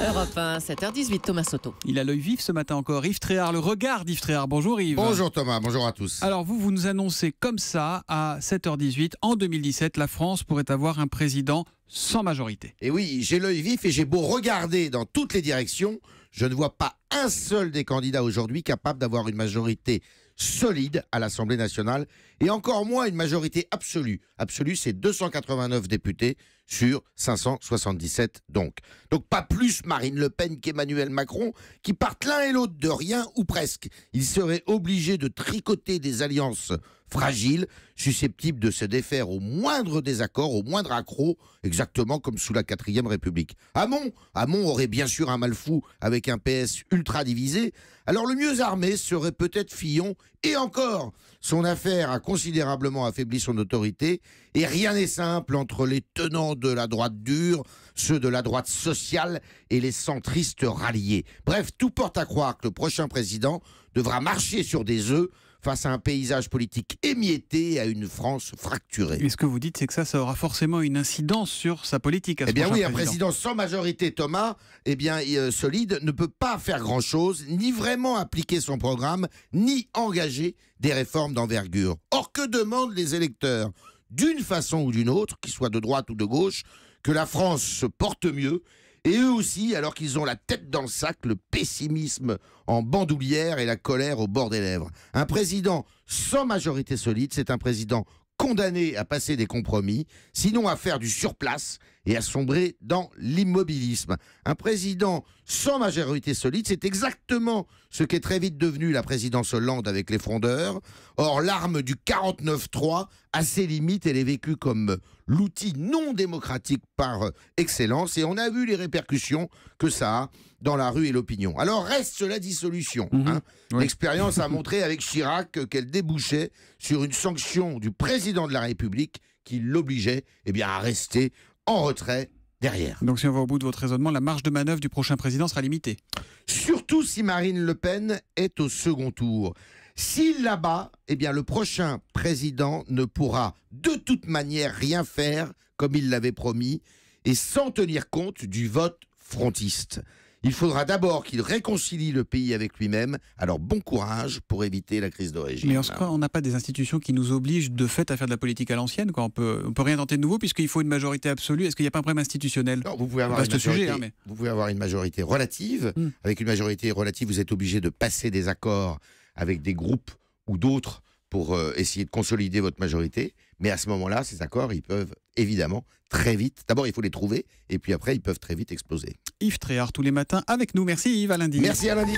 Europe 1, 7h18, Thomas Soto. Il a l'œil vif ce matin encore. Yves Tréhard, le regard d'Yves Tréhard. Bonjour Yves. Bonjour Thomas, bonjour à tous. Alors vous nous annoncez comme ça, à 7h18, en 2017, la France pourrait avoir un président sans majorité. Et oui, j'ai l'œil vif et j'ai beau regarder dans toutes les directions, je ne vois pas un seul des candidats aujourd'hui capable d'avoir une majorité solide à l'Assemblée nationale et encore moins une majorité absolue. Absolue, c'est 289 députés sur 577 donc. Donc pas plus Marine Le Pen qu'Emmanuel Macron qui partent l'un et l'autre de rien ou presque. Ils seraient obligés de tricoter des alliances fragiles, susceptibles de se défaire au moindre désaccord, au moindre accroc, exactement comme sous la 4e République. Hamon aurait bien sûr un mal fou avec un PS ultra divisé, alors le mieux armé serait peut-être Fillon, et encore, son affaire a considérablement affaibli son autorité, et rien n'est simple entre les tenants de la droite dure, ceux de la droite sociale et les centristes ralliés. Bref, tout porte à croire que le prochain président devra marcher sur des œufs face à un paysage politique émietté et à une France fracturée. Et ce que vous dites, c'est que ça aura forcément une incidence sur sa politique à ce prochain oui, président. un président sans majorité, Thomas, solide, ne peut pas faire grand-chose, ni vraiment appliquer son programme, ni engager des réformes d'envergure. Or, que demandent les électeurs ? D'une façon ou d'une autre, qu'ils soient de droite ou de gauche, que la France se porte mieux. Et eux aussi, alors qu'ils ont la tête dans le sac, le pessimisme en bandoulière et la colère au bord des lèvres. Un président sans majorité solide, c'est un président condamné à passer des compromis, sinon à faire du surplace et à sombrer dans l'immobilisme. Un président sans majorité solide, c'est exactement ce qu'est très vite devenu la présidence Hollande avec les frondeurs. Or, l'arme du 49-3 a ses limites, elle est vécue comme l'outil non démocratique par excellence, et on a vu les répercussions que ça a dans la rue et l'opinion. Alors reste la dissolution. Oui. L'expérience a montré avec Chirac qu'elle débouchait sur une sanction du président de la République qui l'obligeait à rester en retrait derrière. Donc si on va au bout de votre raisonnement, la marge de manœuvre du prochain président sera limitée. Surtout si Marine Le Pen est au second tour. S'il la bat, le prochain président ne pourra de toute manière rien faire comme il l'avait promis et sans tenir compte du vote frontiste. Il faudra d'abord qu'il réconcilie le pays avec lui-même, alors bon courage pour éviter la crise d'origine. Mais on n'a pas des institutions qui nous obligent de fait à faire de la politique à l'ancienne, quoi. On peut rien tenter de nouveau puisqu'il faut une majorité absolue. Est-ce qu'il n'y a pas un problème institutionnel ? Non, vous pouvez avoir vous pouvez avoir une majorité relative. Avec une majorité relative, vous êtes obligé de passer des accords avec des groupes ou d'autres pour essayer de consolider votre majorité. Mais à ce moment-là, ces accords, ils peuvent évidemment très vite. D'abord, il faut les trouver, et puis après, ils peuvent très vite exploser. Yves Tréhard tous les matins avec nous. Merci Yves, à lundi. Merci, à lundi.